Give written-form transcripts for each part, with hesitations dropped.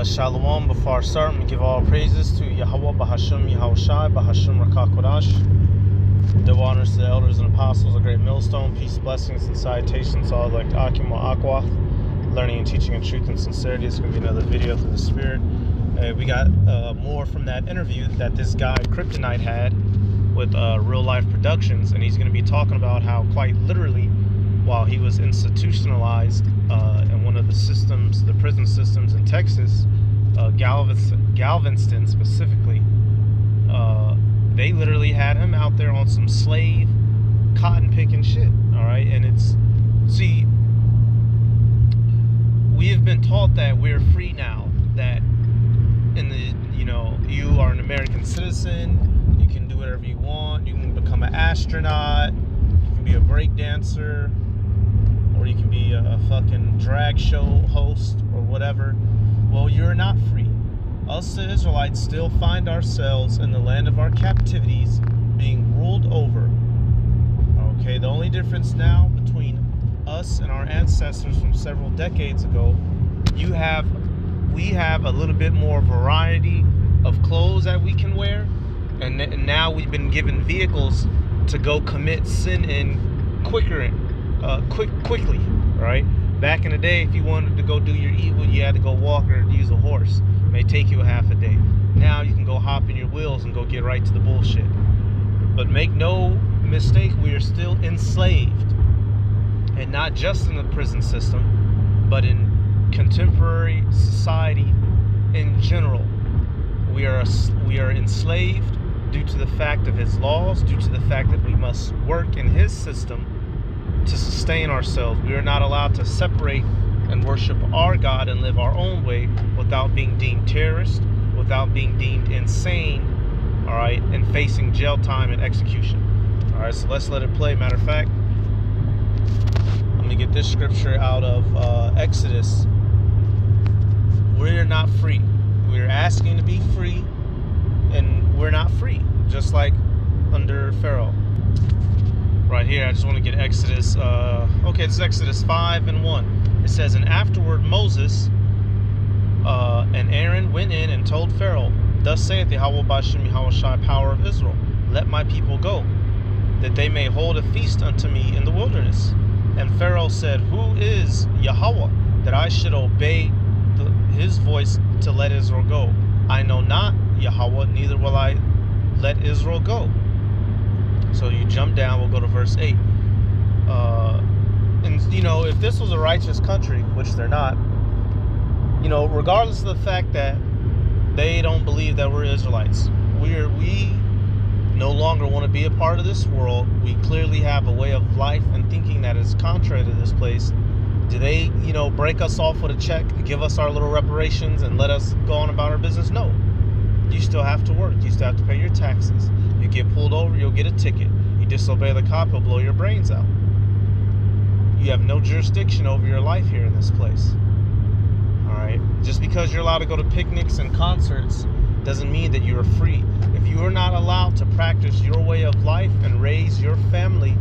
Shalom. Before I start, we give all praises to Yahweh, Bahasham, Yahushai, Bahasham, Rakakodash. Double honors to the elders and apostles, a great millstone, peace, blessings, and salutations, all elect Akim or Aqua, learning and teaching in truth and sincerity. It's going to be another video through the Spirit. We got more from that interview that this guy, Kryptonite, had with Real Life Productions, and he's going to be talking about how, quite literally, while he was institutionalized in one of the systems, the prison systems in Texas, Galveston specifically, they literally had him out there on some slave cotton picking shit. All right, and it's, see, we have been taught that we're free now, that in the, you are an American citizen, you can do whatever you want, you can become an astronaut, you can be a break dancer, or you can be a fucking drag show host or whatever. Well, you're not free. Us, the Israelites, still find ourselves in the land of our captivities being ruled over. Okay, the only difference now between us and our ancestors from several decades ago, we have a little bit more variety of clothes that we can wear, and now we've been given vehicles to go commit sin in quickly, right? Back in the day, if you wanted to go do your evil, you had to go walk or use a horse. It may take you a half a day. Now you can go hop in your wheels and go get right to the bullshit. But make no mistake, we are still enslaved, and not just in the prison system, but in contemporary society in general. We are enslaved due to the fact of his laws, due to the fact that we must work in his system to sustain ourselves. We are not allowed to separate and worship our God and live our own way without being deemed terrorists, without being deemed insane, all right, and facing jail time and execution. All right, so let's let it play. Matter of fact, let me get this scripture out of Exodus. We're not free. We're asking to be free, and we're not free, just like under Pharaoh. Right here, I just want to get Exodus. Okay, it's Exodus 5:1. It says, "And afterward Moses and Aaron went in and told Pharaoh, Thus saith the Yahweh Bashim Yahushai, power of Israel, Let my people go, that they may hold a feast unto me in the wilderness. And Pharaoh said, Who is Yahweh, that I should obey his voice to let Israel go? I know not Yahweh, neither will I let Israel go." So you jump down, we'll go to verse 8. And, if this was a righteous country, which they're not, regardless of the fact that they don't believe that we're Israelites, we no longer want to be a part of this world. We clearly have a way of life and thinking that is contrary to this place. Do they, break us off with a check, give us our little reparations, and let us go on about our business? No. You still have to work. You still have to pay your taxes. You get pulled over, you'll get a ticket. You disobey the cop, he'll blow your brains out. You have no jurisdiction over your life here in this place. All right? Just because you're allowed to go to picnics and concerts doesn't mean that you are free. If you are not allowed to practice your way of life and raise your family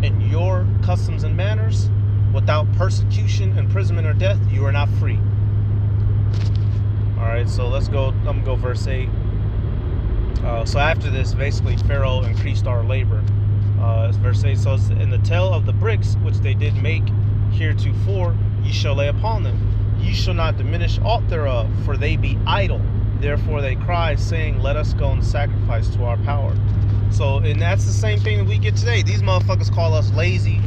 in your customs and manners without persecution, imprisonment, or death, you are not free. All right, so let's go. I'm gonna go verse 8. So after this, basically, Pharaoh increased our labor. It's verse 8. So, in the tale of the bricks which they did make heretofore, ye shall lay upon them. Ye shall not diminish aught thereof, for they be idle. Therefore they cry, saying, Let us go and sacrifice to our power. So, and that's the same thing that we get today. These motherfuckers call us lazy,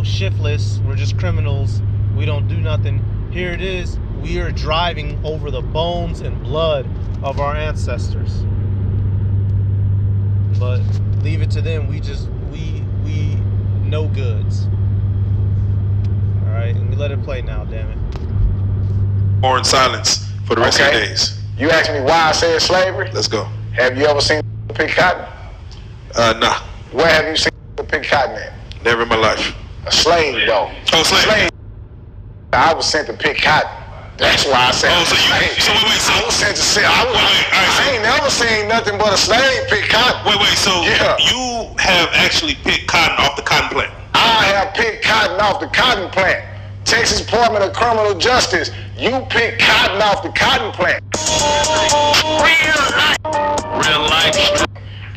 shiftless. We're just criminals. We don't do nothing. Here it is. We are driving over the bones and blood of our ancestors. But leave it to them. We no goods. All right, and we let it play now. Damn it. Or in silence for the rest of the days. You asked me why I said slavery. Let's go. Have you ever seen pick cotton? Nah. Where have you seen pick cotton at? Never in my life. A slave, though. Oh, slave. I was sent to pick cotton. That's why I said. Oh, so I was sent to sell. I ain't never seen nothing but a slave pick cotton. So yeah. You have actually picked cotton off the cotton plant? I have picked cotton off the cotton plant. Texas Department of Criminal Justice, you pick cotton off the cotton plant. Real life.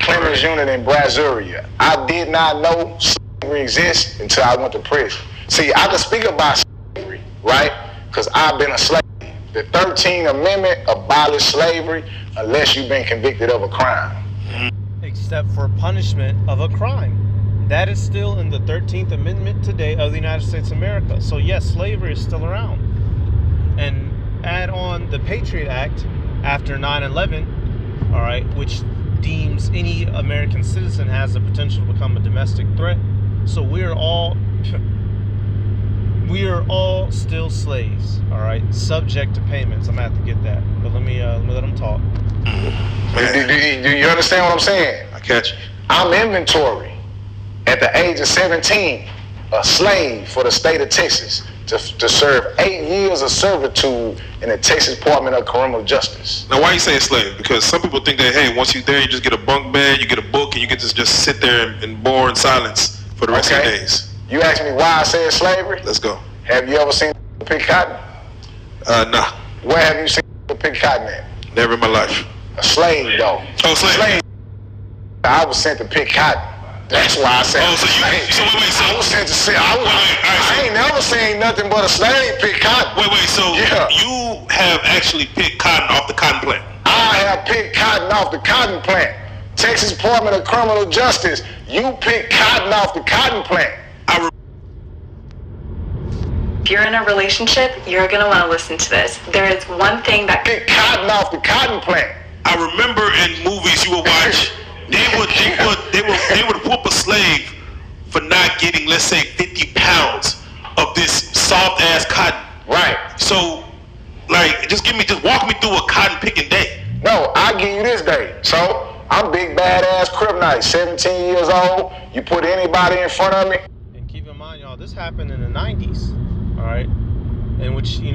Clemens unit in Brazuria. I did not know slavery exists until I went to prison. See, I can speak about slavery, right? Because I've been a slave. The 13th Amendment abolished slavery unless you've been convicted of a crime. Except for punishment of a crime. That is still in the 13th Amendment today of the United States of America. So yes, slavery is still around. And add on the Patriot Act after 9/11, all right, which deems any American citizen has the potential to become a domestic threat. So we are all still slaves, all right, subject to payments. I'm gonna have to get that, but let me let them talk. Do you understand what I'm saying? I catch you. I'm inventory at the age of 17, a slave for the state of Texas to serve 8 years of servitude in the Texas Department of Criminal Justice. Now, why you say slave? Because some people think that, hey, once you're there, you just get a bunk bed, you get a book, and you get to just sit there and bore in silence for the rest of your days. You asked me why I said slavery? Let's go. Have you ever seen pick cotton? Nah. Where have you seen pick cotton at? Never in my life. A slave, though. Oh, slave. I was sent to pick cotton. That's why I said. Oh, so I was sent to say. I ain't never seen nothing but a slave pick cotton. So you have actually picked cotton off the cotton plant? I have picked cotton off the cotton plant. Texas Department of Criminal Justice, you pick cotton off the cotton plant. If you're in a relationship, you're going to want to listen to this. There is one thing that pick cotton off the cotton plant. I remember in movies you would watch, they would whoop a slave for not getting, let's say, 50 pounds of this soft ass cotton. Right. So, like, just walk me through a cotton picking day. No, I'll give you this day. So, I'm big badass Kryptonite, 17 years old. You put anybody in front of me. And keep in mind, y'all, this happened in the 90s, all right? In which, he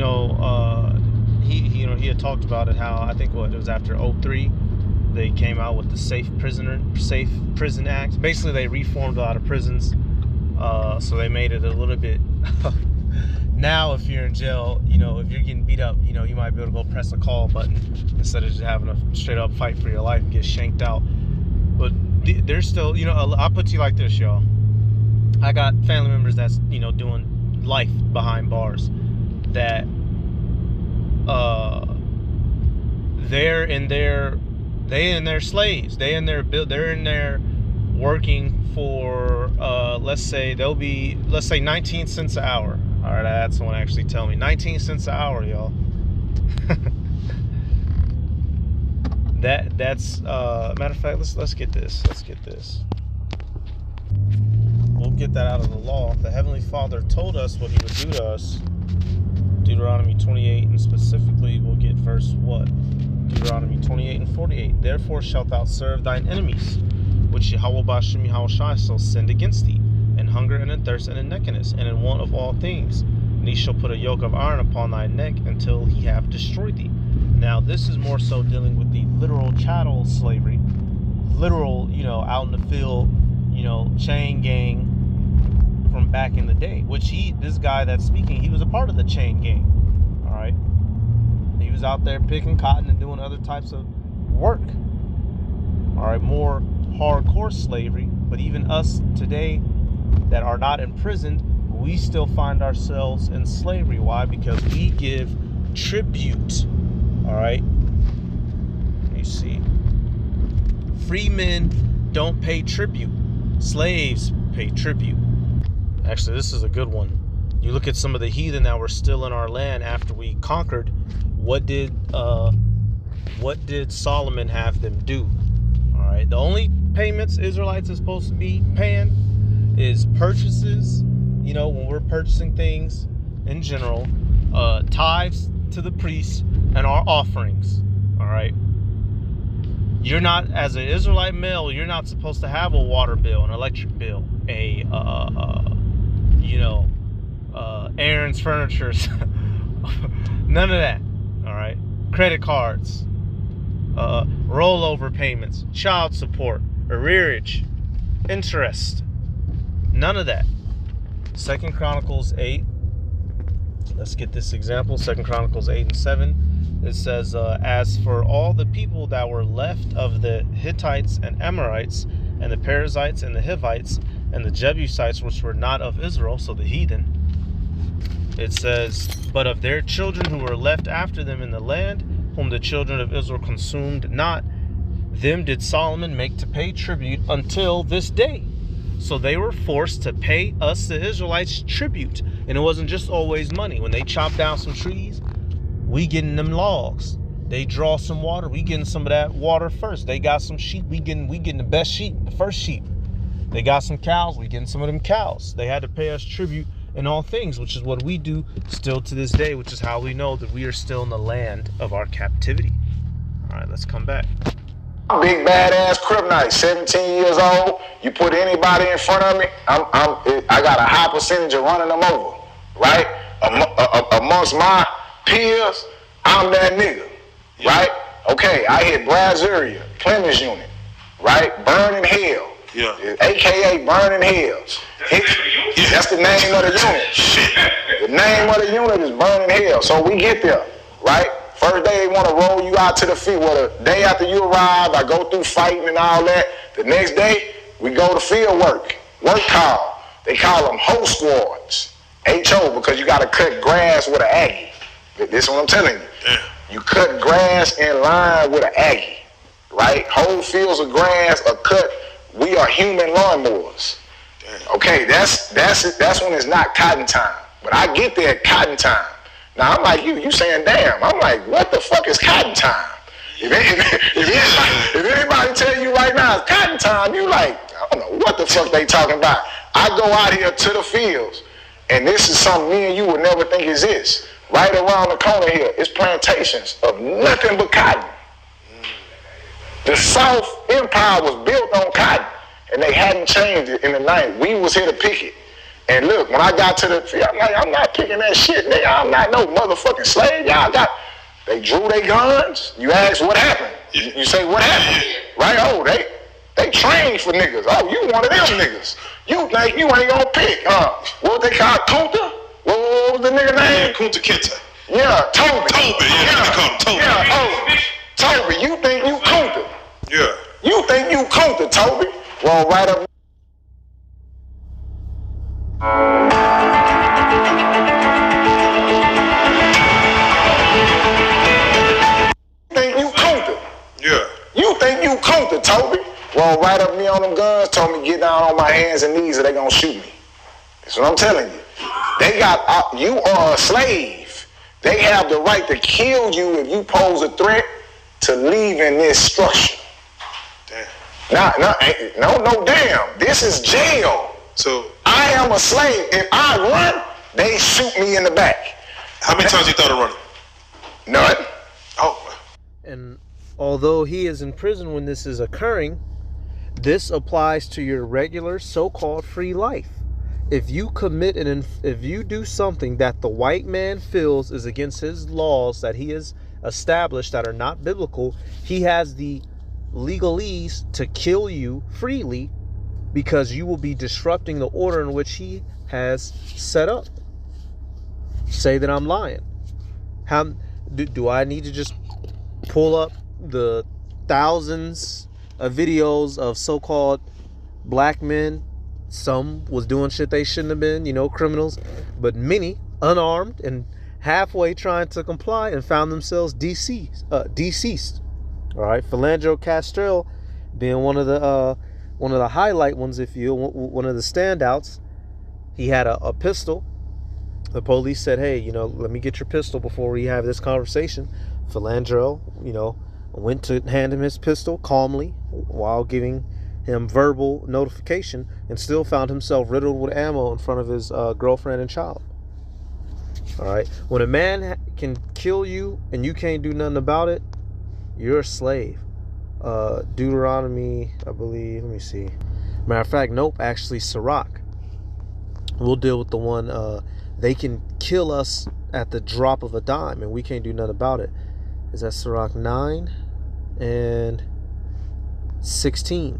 had talked about it, how I think it was after 2003, they came out with the Safe Prison Act. Basically, they reformed a lot of prisons, so they made it a little bit. Now, if you're in jail, if you're getting beat up, you might be able to go press a call button instead of just having a straight up fight for your life and get shanked out. But there's still, I'll put you like this, y'all. I got family members that's, doing life behind bars that they're in their slaves. They're in there working for let's say 19 cents an hour. All right, I had someone actually tell me 19 cents an hour, y'all. That's matter of fact, let's get this. We'll get that out of the law. The Heavenly Father told us what He would do to us. Deuteronomy 28, and specifically we'll get verse what? Deuteronomy 28 and 48. Therefore shalt thou serve thine enemies, which Yahweh Ba'Shem Yahweh Shai shall send against thee, in hunger and in thirst and in nakedness and in want of all things. And he shall put a yoke of iron upon thy neck until he have destroyed thee. Now this is more so dealing with the literal chattel slavery, literal, out in the field, chain gang from back in the day. Which this guy that's speaking, he was a part of the chain gang. All right, he was out there picking cotton and doing other types of work. All right, more hardcore slavery. But even us today that are not imprisoned, we still find ourselves in slavery. Why? Because we give tribute. All right, you see, free men don't pay tribute. Slaves pay tribute. Actually, this is a good one. You look at some of the heathen that were still in our land after we conquered. What did Solomon have them do? All right, the only payments Israelites are supposed to be paying is purchases. When we're purchasing things in general, tithes to the priests, and our offerings. All right. You're not, as an Israelite male, you're not supposed to have a water bill, an electric bill, Aaron's Furniture, none of that. All right. Credit cards, rollover payments, child support, arrearage, interest, none of that. 2 Chronicles 8, Let's get this example. 2 Chronicles 8 and 7. It says, as for all the people that were left of the Hittites and Amorites and the Perizzites and the Hivites and the Jebusites, which were not of Israel, so the heathen, it says, but of their children who were left after them in the land, whom the children of Israel consumed not, them did Solomon make to pay tribute until this day. So they were forced to pay us, the Israelites, tribute. And it wasn't just always money. When they chop down some trees, we getting them logs. They draw some water, we getting some of that water first. They got some sheep, we getting the best sheep, the first sheep. They got some cows, we getting some of them cows. They had to pay us tribute in all things, which is what we do still to this day, which is how we know that we are still in the land of our captivity. All right, let's come back. Big badass Kryptonite, 17 years old. You put anybody in front of me, I got a high percentage of running them over, right? Amongst my peers, I'm that nigga, right? Okay, I hit Brazuria, Clemens unit, right? Burning Hell, AKA Burning Hell. That's the name of the unit. The name of the unit is Burning Hell. So we get there, right? First day they want to roll you out to the field. Well, the day after you arrive, I go through fighting and all that. The next day, we go to field work call. They call them hoe squads, H-O, because you got to cut grass with an Aggie. This is what I'm telling you. You cut grass in line with an Aggie, right? Whole fields of grass are cut. We are human lawnmowers. Okay, that's when it's not cotton time. But I get there at cotton time. Now, I'm like, you saying, damn. I'm like, what the fuck is cotton time? If anybody tell you right now it's cotton time, you like, I don't know what the fuck they talking about. I go out here to the fields, and this is something me and you would never think exists. Right around the corner here, it's plantations of nothing but cotton. The South Empire was built on cotton, and they hadn't changed it in the 90s. We was here to pick it. And look, when I got to the field, I'm like, I'm not picking that shit, nigga. I'm not no motherfucking slave. They drew their guns. You ask what happened. You say what happened, right? Oh, they trained for niggas. Oh, you one of them niggas. You think you ain't gonna pick, huh? What they call Kunta? What was the nigga name? Kunta Kinte. Yeah, Toby. They call him Toby. Yeah, oh, Toby, you think you Kunta? Yeah. You think you Kunta, Toby? Well, right up. Think you Kunta? Yeah. You think you Kunta, Toby? Well, right up me on them guns, told me get down on my hands and knees or they gonna shoot me. That's what I'm telling you. They got, you are a slave. They have the right to kill you if you pose a threat to leave in this structure. Damn. No, damn. This is jail. So I am a slave. If I run, they shoot me in the back. how many times you thought of running? None. Oh. And although he is in prison when this is occurring, this applies to your regular so-called free life. If you commit if you do something that the white man feels is against his laws that he has established that are not biblical, he has the legalese to kill you freely because you will be disrupting the order in which he has set up. Say that I'm lying. How do I need to just pull up the thousands of videos of so-called black men? Some was doing shit they shouldn't have been, criminals, but many unarmed and halfway trying to comply and found themselves deceased. All right, Philando Castile being one of the highlight ones, if you one of the standouts. He had a pistol. The police said, "Hey, let me get your pistol before we have this conversation." Philando, went to hand him his pistol calmly while giving him verbal notification, and still found himself riddled with ammo in front of his girlfriend and child. All right, when a man can kill you and you can't do nothing about it, you're a slave. Deuteronomy, I believe. Let me see. Matter of fact, nope. Actually, Sirach. We'll deal with the one. They can kill us at the drop of a dime, and we can't do nothing about it. Is that Sirach 9 and 16?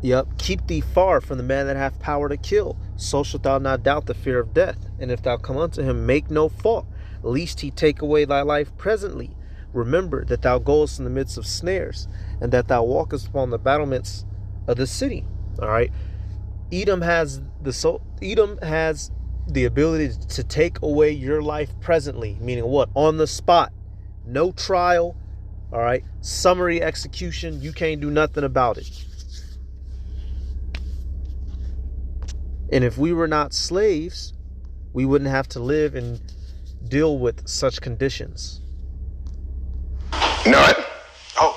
Yep. Keep thee far from the man that hath power to kill, so shalt thou not doubt the fear of death. And if thou come unto him, make no fault, lest he take away thy life presently. Remember that thou goest in the midst of snares, and that thou walkest upon the battlements of the city. All right. Edom has the ability to take away your life presently, meaning what? On the spot. No trial. All right. Summary execution. You can't do nothing about it. And if we were not slaves, we wouldn't have to live and deal with such conditions. None. Oh,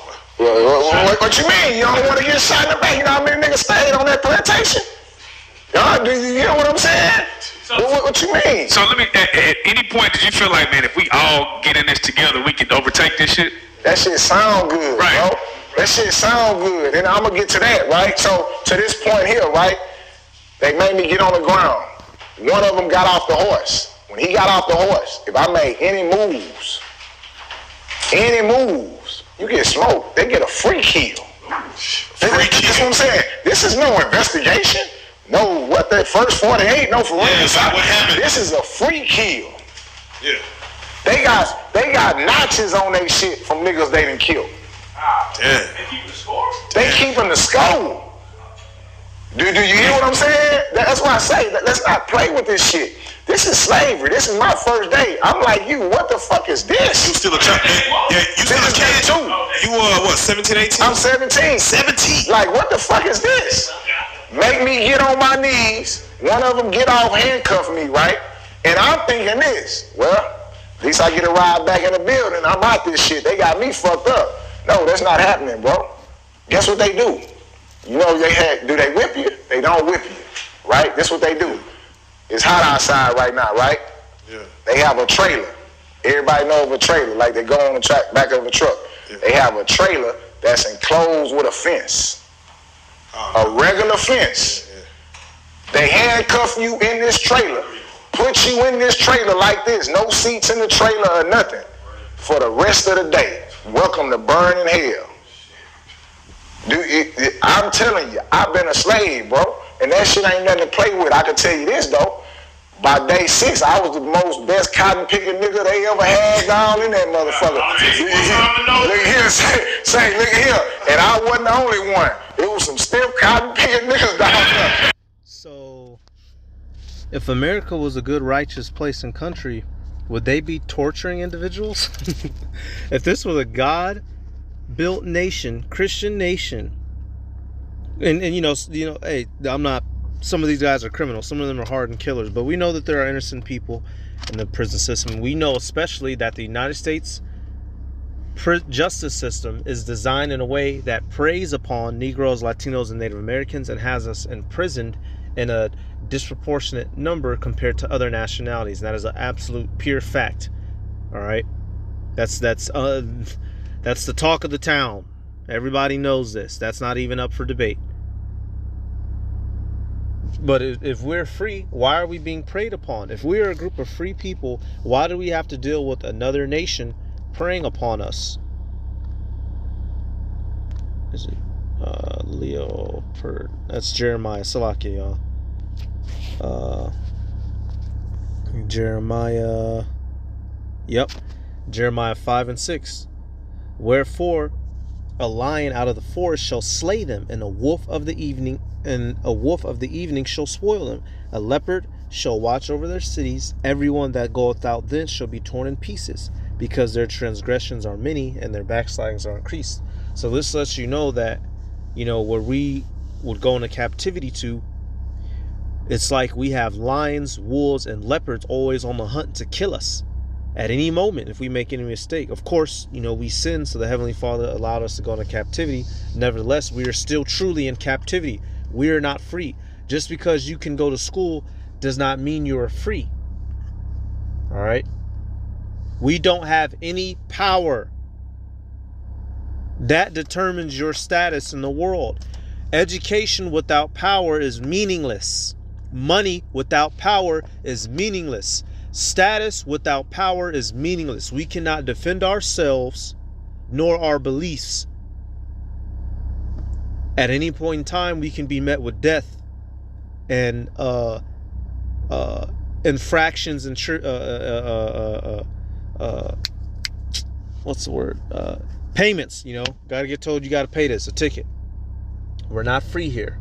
what you mean? You don't want to get shot in the back? You know how many niggas stayed on that plantation? Y'all, you know what I'm saying? So, what you mean? So let me, at any point did you feel like, man, if we all get in this together, we can overtake this shit? That shit sound good, right, bro. That shit sound good. And I'm going to get to that, right? So to this point here, right? They made me get on the ground. One of them got off the horse. When he got off the horse, if I made any moves, you get smoked. They get a free kill. That's what I'm saying. This is no investigation. No, what that first 48, no for real. Yeah, what happened? This is a free kill. Yeah. They got notches on their shit from niggas they done killed. Damn. They keeping the score? They keeping the score. Do you hear what I'm saying? That's why I say, let's not play with this shit. This is slavery. This is my first day. I'm like, you, what the fuck is this? You still a child? Yeah, you still a kid too. You what, 17, 18? I'm 17. 17? Like, what the fuck is this? Make me get on my knees. One of them get off, handcuff me, right? And I'm thinking this, well, at least I get a ride back in the building. I'm out this shit. They got me fucked up. No, that's not happening, bro. Guess what they do? You know, do they whip you? They don't whip you, right? That's what they do. It's hot outside right now, right? Yeah. They have a trailer. Everybody know of a trailer, like they go on the track back of a truck. Yeah. They have a trailer that's enclosed with a fence, a regular fence. Yeah. They handcuff you in this trailer, put you in this trailer like this, no seats in the trailer or nothing, for the rest of the day. Welcome to burning hell. I'm telling you, I've been a slave, bro, and that shit ain't nothing to play with. I can tell you this, though. By day 6, I was the most best cotton picking nigga they ever had down in that motherfucker. Look here, look here. And I wasn't the only one. It was some stiff cotton picking niggas down there. So, if America was a good, righteous place and country, would they be torturing individuals? If this was a God-built nation, Christian nation, and you know, hey, I'm not. Some of these guys are criminals. Some of them are hardened killers. But we know that there are innocent people in the prison system. We know especially that the United States justice system is designed in a way that preys upon Negroes, Latinos, and Native Americans and has us imprisoned in a disproportionate number compared to other nationalities. And that is an absolute pure fact. All right? That's the talk of the town. Everybody knows this. That's not even up for debate. But if we're free, why are we being preyed upon? If we're a group of free people, why do we have to deal with another nation preying upon us? Is it Leo? That's Jeremiah. Salakia, y'all. Jeremiah. Yep. Jeremiah 5 and 6. Wherefore, a lion out of the forest shall slay them, and a wolf of the evening shall spoil them. A leopard shall watch over their cities. Everyone that goeth out thence shall be torn in pieces, because their transgressions are many and their backslidings are increased. So this lets you know that, where we would go into captivity to, it's like we have lions, wolves, and leopards always on the hunt to kill us at any moment if we make any mistake. Of course, we sin, so the Heavenly Father allowed us to go into captivity. Nevertheless, we are still truly in captivity. We are not free. Just because you can go to school does not mean you are free. All right? We don't have any power. That determines your status in the world. Education without power is meaningless. Money without power is meaningless. Status without power is meaningless. We cannot defend ourselves nor our beliefs. At any point in time, we can be met with death and infractions and what's the word? Payments. You know, gotta get told you gotta pay this, a ticket. We're not free here.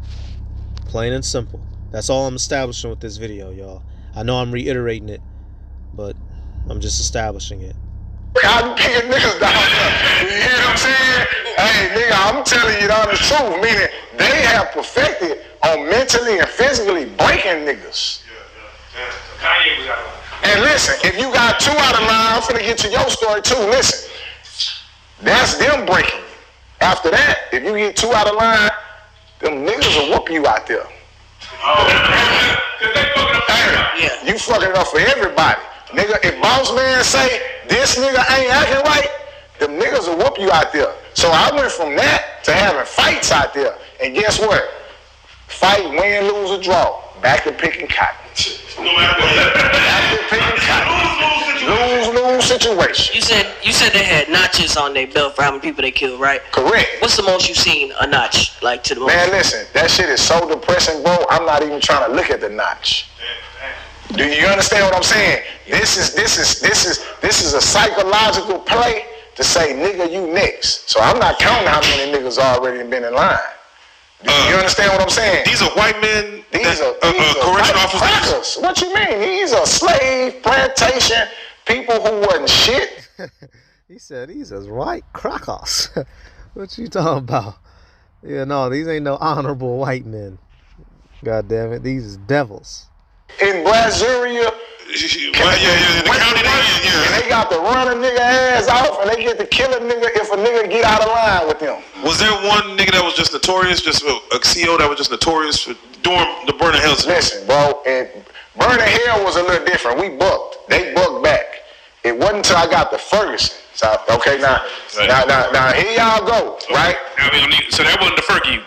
Plain and simple. That's all I'm establishing with this video, y'all. I know I'm reiterating it, but I'm just establishing it. I'm picking niggas down there. You hear what I'm saying? Hey, nigga, I'm telling you the honest truth. Meaning, they have perfected on mentally and physically breaking niggas. And listen, if you got 2 out of line, I'm finna get to your story too. Listen, that's them breaking you. After that, if you get 2 out of line, them niggas will whoop you out there. Hey, you fucking it up for everybody. Nigga, if boss man say this nigga ain't acting right, them niggas will whoop you out there. So I went from that to having fights out there. And guess what? Fight, win, lose, or draw. Back to picking cotton. No matter what. Back to picking cotton. Lose situation. You said they had notches on their belt for how many people they killed, right? Correct. What's the most you've seen a notch like to the most? Man, listen, that shit is so depressing, bro. I'm not even trying to look at the notch. Do you understand what I'm saying? This is a psychological play to say, nigga, you next. So I'm not counting how many niggas already been in line. Do you understand what I'm saying? These are white men. These are correction officers. crackers. What you mean? These are slave plantation people who wasn't shit. He said these is white crackers. What you talking about? Yeah, no, these ain't no honorable white men. God damn it, these is devils. In Brazuria, the county, and they got to run a nigga ass off, and they get to kill a nigga if a nigga get out of line with them. Was there one nigga that was just notorious, just a CO that was just notorious for doing the Burning Hell? Listen, bro, and Burning Hell was a little different. We bucked. They bucked back. It wasn't until I got to Ferguson. So, okay, now here y'all go, right? So that wasn't the Fergie.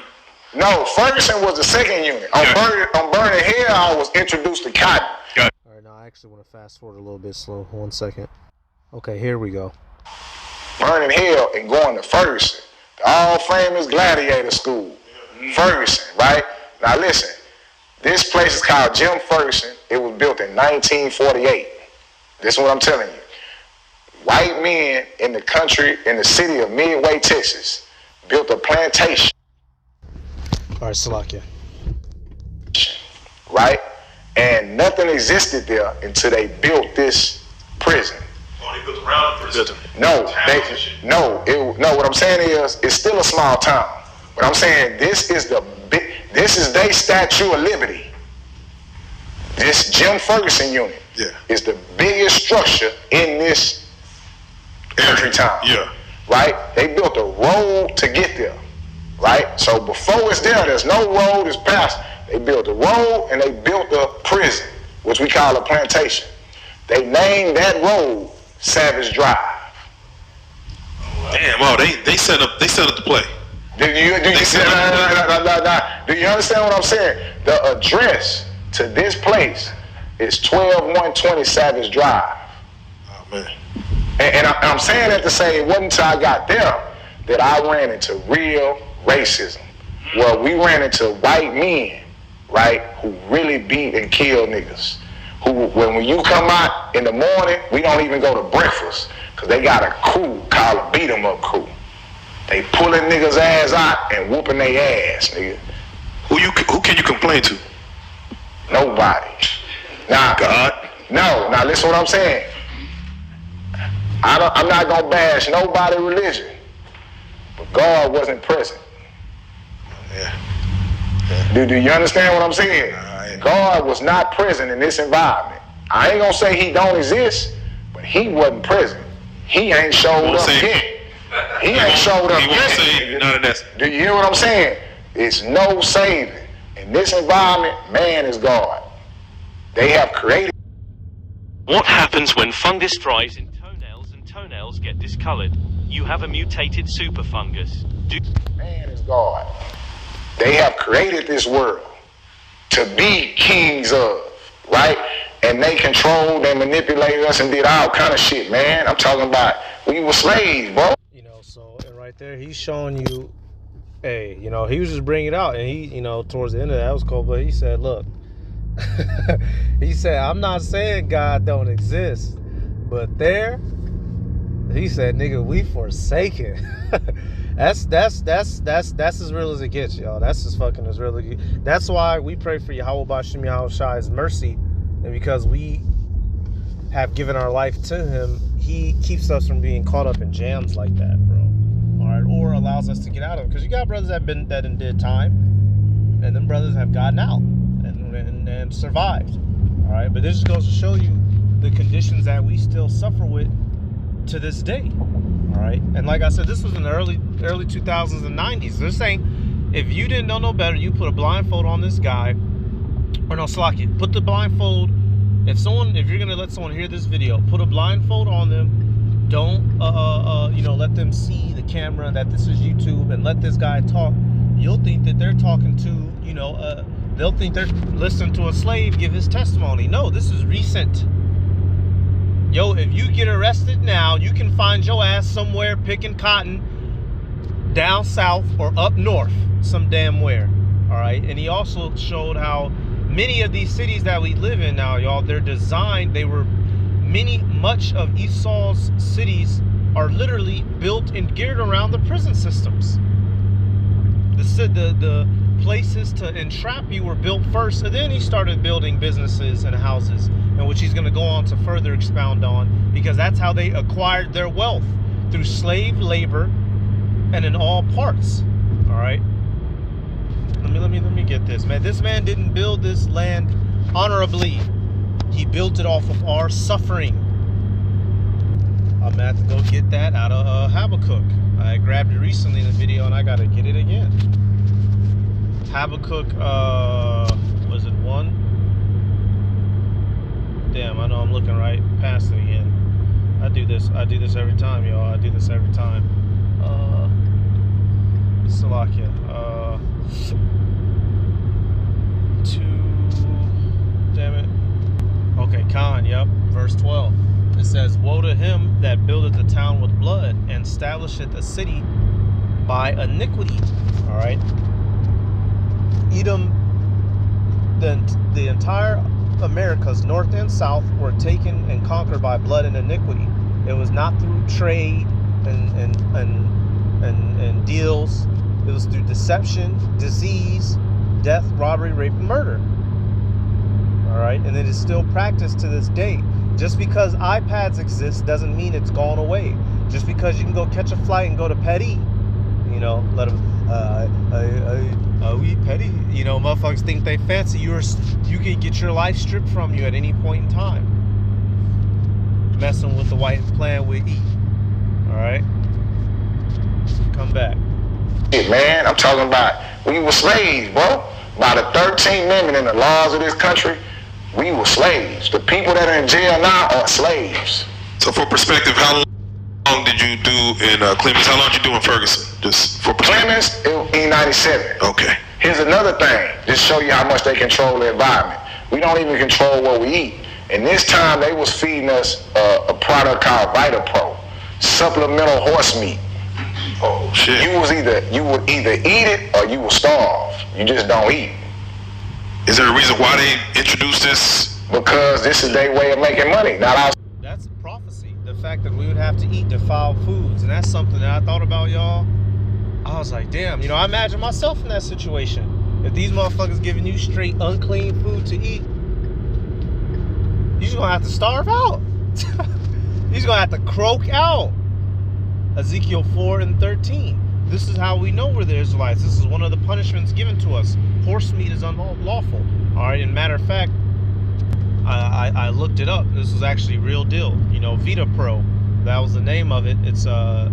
No, Ferguson was the second unit. On Burning Hell, I was introduced to Cotton. All right, now I actually want to fast forward a little bit slow. 1 second. Okay, here we go. Burning Hell and going to Ferguson, the all famous gladiator school, Ferguson, right? Now listen, this place is called Jim Ferguson. It was built in 1948. This is what I'm telling you. White men in the country, in the city of Midway, Texas, built a plantation. All right, Salakia. Right? And nothing existed there until they built this prison. Oh, they built around the prison. No, what I'm saying is, it's still a small town. But I'm saying this is their Statue of Liberty. This Jim Ferguson unit is the biggest structure in this country town. Yeah. Right? They built a road to get there. Right? So before it's there's no road, it's past. They built a road and they built a prison, which we call a plantation. They named that road Savage Drive. Damn, oh, they set up the play. Do you understand what I'm saying? The address to this place is 12120 Savage Drive. Oh man. And I'm saying that to say it wasn't until I got there that I ran into real racism. Well, we ran into white men, right, who really beat and kill niggas. Who, when you come out in the morning, we don't even go to breakfast because they got a crew called a beat 'em up crew. They pulling niggas' ass out and whooping their ass, nigga. Who can you complain to? Nobody. Now, God. No, now listen what I'm saying. I'm not gonna bash nobody's religion, but God wasn't present. Yeah. Do you understand what I'm saying? God was not present in this environment. I ain't gonna say he don't exist, but he wasn't present. He ain't showed up yet. He ain't showed up yet. Do you hear what I'm saying? It's no saving. In this environment, man is God. They have created. What happens when fungus thrives in toenails and toenails get discolored? You have a mutated super fungus. Man is God. They have created this world to be kings of, right? And they controlled and manipulated us and did all kind of shit, man. I'm talking about we were slaves, bro. You know, so and right there, he's showing you, hey, you know, he was just bringing it out, and he, you know, towards the end of that, was cold, but he said, look, He said, I'm not saying God don't exist, but there, he said, nigga, we forsaken. That's as real as it gets, y'all. That's as fucking as real as it gets. That's why we pray for Yahweh Bashim Yahushai's mercy, and because we have given our life to him, he keeps us from being caught up in jams like that, bro. All right, or allows us to get out of them, because you got brothers that did time, and them brothers have gotten out and survived. All right, but this just goes to show you the conditions that we still suffer with to this day. All right, and like I said, this was in the early 2000s and 90s. They're saying if you didn't know no better, you put a blindfold on this guy, or no, Slocky, put the blindfold. If you're gonna let someone hear this video, put a blindfold on them. Don't let them see the camera that this is YouTube, and let this guy talk. You'll think that they're talking to, they'll think they're listening to a slave give his testimony. No, this is recent. Yo, if you get arrested now, you can find your ass somewhere picking cotton down south or up north, some damn where. All right, and he also showed how many of these cities that we live in now, y'all, much of Esau's cities are literally built and geared around the prison systems. The places to entrap you were built first, and then he started building businesses and houses, and which he's going to go on to further expound on, because that's how they acquired their wealth, through slave labor and in all parts. All right, let me get this, man. This man didn't build this land honorably. He built it off of our suffering. I'm gonna have to go get that out of Habakkuk. I grabbed it recently in the video, and I gotta get it again. Habakkuk, was it 1? Damn, I know I'm looking right past it again. I do this every time, y'all. I do this every time. Salakia. 2. Damn it. Okay, Khan, yep. Verse 12. It says, woe to him that buildeth the town with blood, and establisheth a city by iniquity. All right. Edom, the entire Americas, north and south, were taken and conquered by blood and iniquity. It was not through trade and deals. It was through deception, disease, death, robbery, rape, and murder. All right, and it is still practiced to this day. Just because iPads exist doesn't mean it's gone away. Just because you can go catch a flight and go to Petty, let them, we Petty, motherfuckers think they fancy. You can get your life stripped from you at any point in time. Messing with the white plan with E. All right, come back. Shit, man, I'm talking about we were slaves, bro. By the 13th Amendment in the laws of this country, we were slaves. The people that are in jail now are slaves. So for perspective, how long did you do in Clemens? How long did you do in Ferguson? Just for perspective. Clemens, in 97. Okay. Here's another thing, just show you how much they control the environment. We don't even control what we eat. And this time they was feeding us a product called VitaPro, supplemental horse meat. Oh shit. You would either eat it or you will starve. You just don't eat. Is there a reason why they introduced this? Because this is their way of making money, not ours. That's prophecy. The fact that we would have to eat defiled foods, and that's something that I thought about, y'all. I was like, damn, I imagine myself in that situation. If these motherfuckers giving you straight unclean food to eat, you're just gonna have to starve out. You're just gonna have to croak out. Ezekiel 4:13. This is how we know we're the Israelites. This is one of the punishments given to us. Horse meat is unlawful. All right, and matter of fact, I looked it up. This was actually real deal. VitaPro, that was the name of it. It's it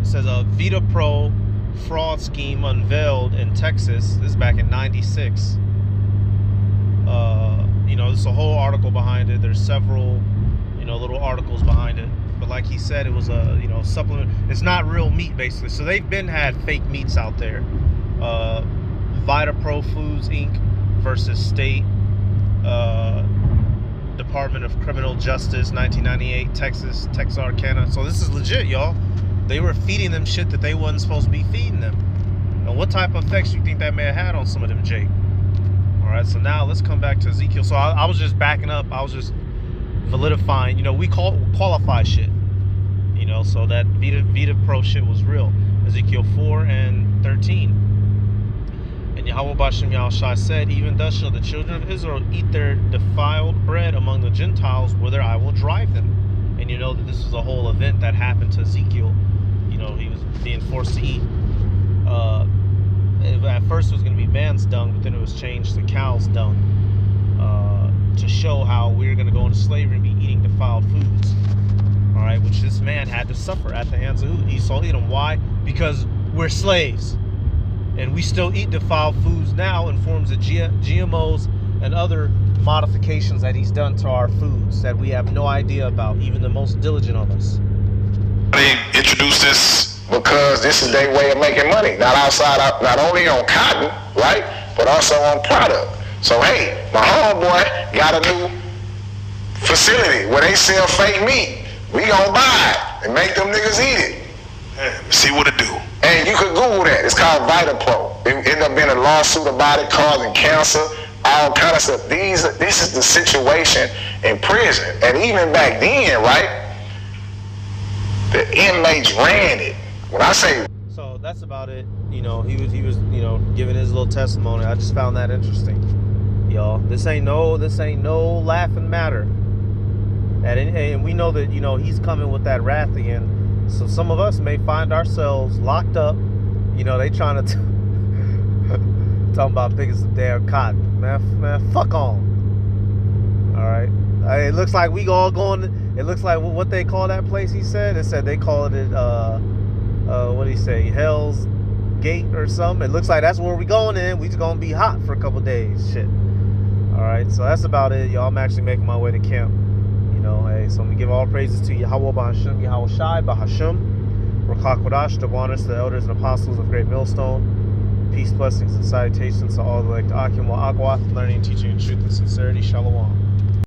says a VitaPro fraud scheme unveiled in Texas. This is back in '96. There's a whole article behind it. There's several, little articles behind it. But like he said, it was a, supplement. It's not real meat, basically. So they've had fake meats out there. VitaPro Foods, Inc. versus State Department of Criminal Justice, 1998, Texarkana. So this is legit, y'all. They were feeding them shit that they wasn't supposed to be feeding them. And what type of effects do you think that may have had on some of them, Jake? All right, so now let's come back to Ezekiel. So I was just backing up. I was just validifying. You know, we qualify shit. You know, so that Vita Pro shit was real. Ezekiel 4 and 13. And Yahweh Bashem Yahushai said, even thus shall the children of Israel eat their defiled bread among the Gentiles, whither I will drive them. And you know that this was a whole event that happened to Ezekiel. You know, he was being forced to eat. At first it was going to be man's dung, but then it was changed to cow's dung, to show how we're going to go into slavery and be eating defiled foods. All right, which this man had to suffer at the hands of Esau Edom. Why? Because we're slaves. And we still eat defiled foods now in forms of GMOs and other modifications that he's done to our foods that we have no idea about, even the most diligent of us. They introduced this because this is their way of making money. Not only on cotton, right, but also on product. So hey, my homeboy got a new facility where they sell fake meat. We gonna buy it and make them niggas eat it. See what it do. And you could Google that. It's called VitaPro. It ended up being a lawsuit about it, causing cancer, all kind of stuff. This is the situation in prison. And even back then, right, the inmates ran it. When I say, so that's about it. You know, he was you know, giving his little testimony. I just found that interesting, y'all. This ain't no laughing matter. And we know that, you know, he's coming with that wrath again. So some of us may find ourselves locked up. You know, they trying to talking about big as the damn cotton. Man, fuck on. All right. It looks like we all going. It looks like what they call that place. He said. It said they call it what did he say? Hell's Gate or something. It looks like that's where we going in. We just gonna be hot for a couple days. Shit. All right. So that's about it, y'all. I'm actually making my way to camp. Hey, so I'm going to give all praises to Yahweh Bahashem, Yahweh Shai Bahashem, Rakak Kodash, the honors to the elders and apostles of Great Millstone. Peace, blessings, and salutations to all the elect Akim wa Agwath, learning, teaching, and truth and sincerity. Shalom.